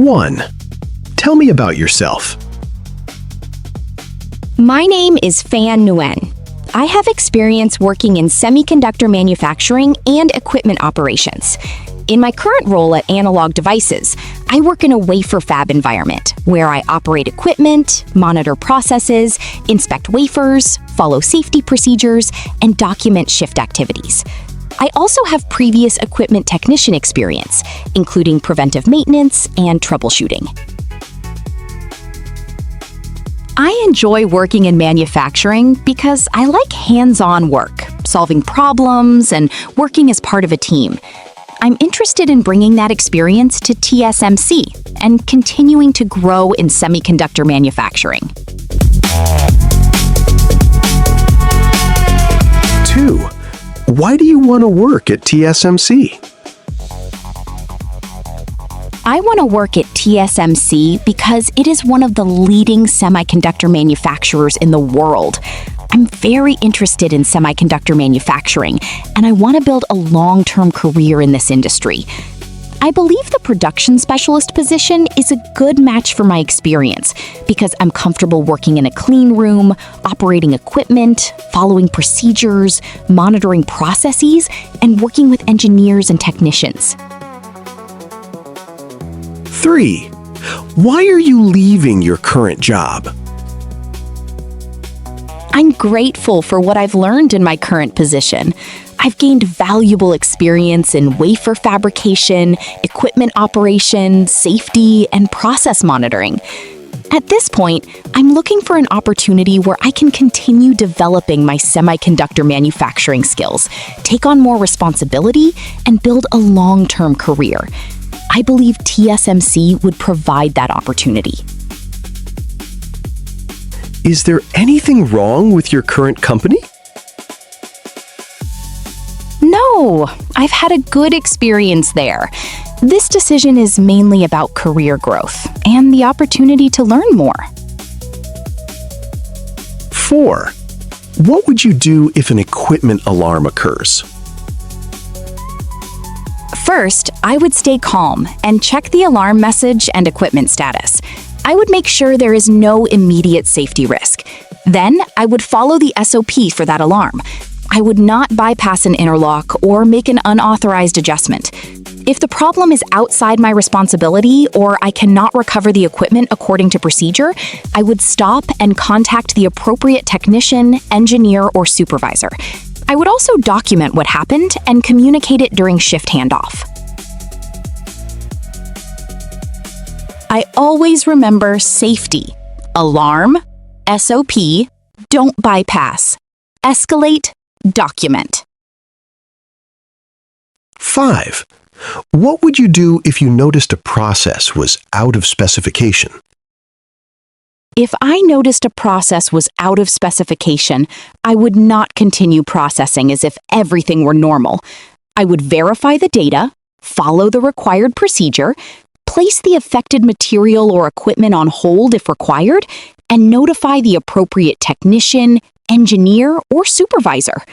1. Tell me about yourself. My name is Fan Nguyen. I have experience working in semiconductor manufacturing and equipment operations. In my current role at Analog Devices, I work in a wafer fab environment where I operate equipment, monitor processes, inspect wafers, follow safety procedures, and document shift activities. I also have previous equipment technician experience, including preventive maintenance and troubleshooting. I enjoy working in manufacturing because I like hands-on work, solving problems, and working as part of a team. I'm interested in bringing that experience to TSMC and continuing to grow in semiconductor manufacturing. 2. Why do you want to work at TSMC? I want to work at TSMC because it is one of the leading semiconductor manufacturers in the world. I'm very interested in semiconductor manufacturing, and I want to build a long-term career in this industry. I believe the production specialist position is a good match for my experience because I'm comfortable working in a clean room, operating equipment, following procedures, monitoring processes, and working with engineers and technicians. 3. Why are you leaving your current job? I'm grateful for what I've learned in my current position. I've gained valuable experience in wafer fabrication, equipment operation, safety, and process monitoring. At this point, I'm looking for an opportunity where I can continue developing my semiconductor manufacturing skills, take on more responsibility, and build a long-term career. I believe TSMC would provide that opportunity. Is there anything wrong with your current company? No, I've had a good experience there. This decision is mainly about career growth and the opportunity to learn more. 4. What would you do if an equipment alarm occurs? First, I would stay calm and check the alarm message and equipment status. I would make sure there is no immediate safety risk. Then, I would follow the SOP for that alarm. I would not bypass an interlock or make an unauthorized adjustment. If the problem is outside my responsibility or I cannot recover the equipment according to procedure, I would stop and contact the appropriate technician, engineer, or supervisor. I would also document what happened and communicate it during shift handoff. I always remember safety. Alarm, SOP, don't bypass. Escalate, document. 5. What would you do if you noticed a process was out of specification? If I noticed a process was out of specification, I would not continue processing as if everything were normal. I would verify the data, follow the required procedure, place the affected material or equipment on hold if required, and notify the appropriate technician, engineer, or supervisor.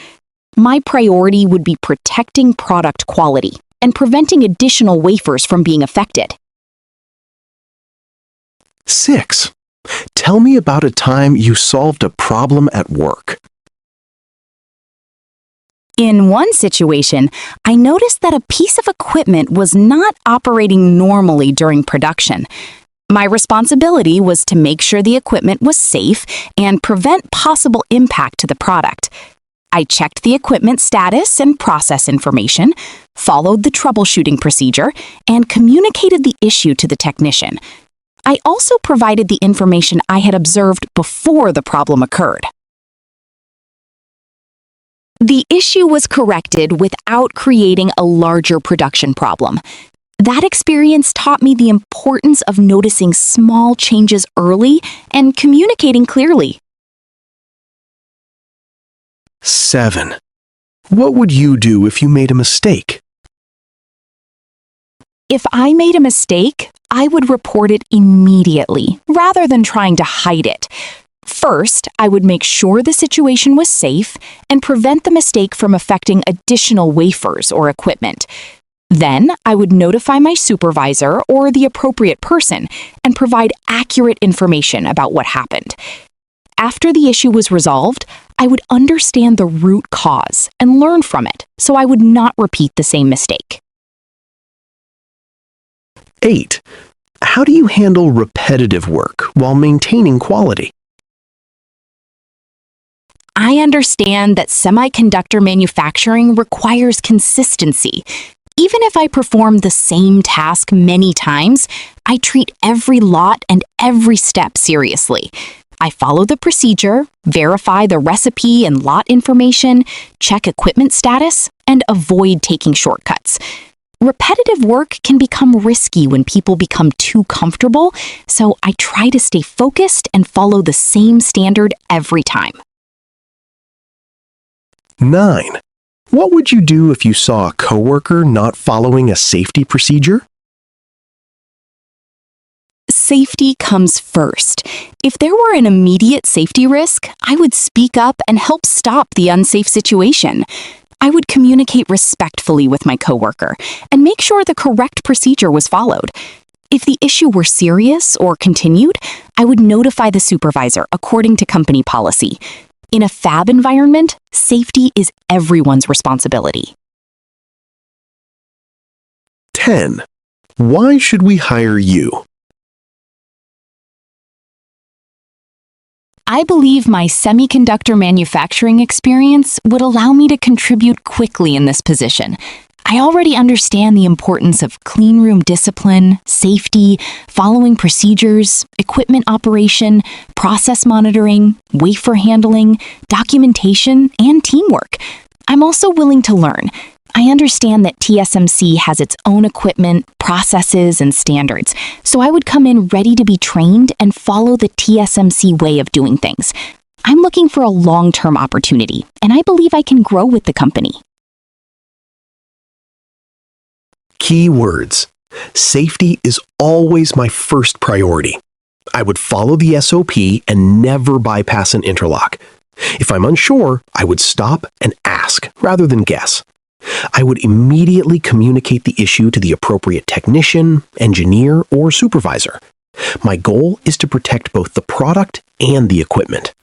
My priority would be protecting product quality and preventing additional wafers from being affected. 6. Tell me about a time you solved a problem at work. In one situation, I noticed that a piece of equipment was not operating normally during production. My responsibility was to make sure the equipment was safe and prevent possible impact to the product. I checked the equipment status and process information, followed the troubleshooting procedure, and communicated the issue to the technician. I also provided the information I had observed before the problem occurred. The issue was corrected without creating a larger production problem. That experience taught me the importance of noticing small changes early and communicating clearly. 7. What would you do if you made a mistake? If I made a mistake, I would report it immediately, rather than trying to hide it. First, I would make sure the situation was safe and prevent the mistake from affecting additional wafers or equipment. Then I would notify my supervisor or the appropriate person and provide accurate information about what happened. After the issue was resolved, I would understand the root cause and learn from it so I would not repeat the same mistake. 8. How do you handle repetitive work while maintaining quality? I understand that semiconductor manufacturing requires consistency. Even if I perform the same task many times, I treat every lot and every step seriously. I follow the procedure, verify the recipe and lot information, check equipment status, and avoid taking shortcuts. Repetitive work can become risky when people become too comfortable, so I try to stay focused and follow the same standard every time. 9. What would you do if you saw a coworker not following a safety procedure? Safety comes first. If there were an immediate safety risk, I would speak up and help stop the unsafe situation. I would communicate respectfully with my coworker and make sure the correct procedure was followed. If the issue were serious or continued, I would notify the supervisor according to company policy. In a fab environment, safety is everyone's responsibility. 10. Why should we hire you? I believe my semiconductor manufacturing experience would allow me to contribute quickly in this position. I already understand the importance of clean room discipline, safety, following procedures, equipment operation, process monitoring, wafer handling, documentation, and teamwork. I'm also willing to learn. I understand that TSMC has its own equipment, processes, and standards, so I would come in ready to be trained and follow the TSMC way of doing things. I'm looking for a long-term opportunity, and I believe I can grow with the company. Key words. Safety is always my first priority. I would follow the SOP and never bypass an interlock. If I'm unsure, I would stop and ask rather than guess. I would immediately communicate the issue to the appropriate technician, engineer, or supervisor. My goal is to protect both the product and the equipment.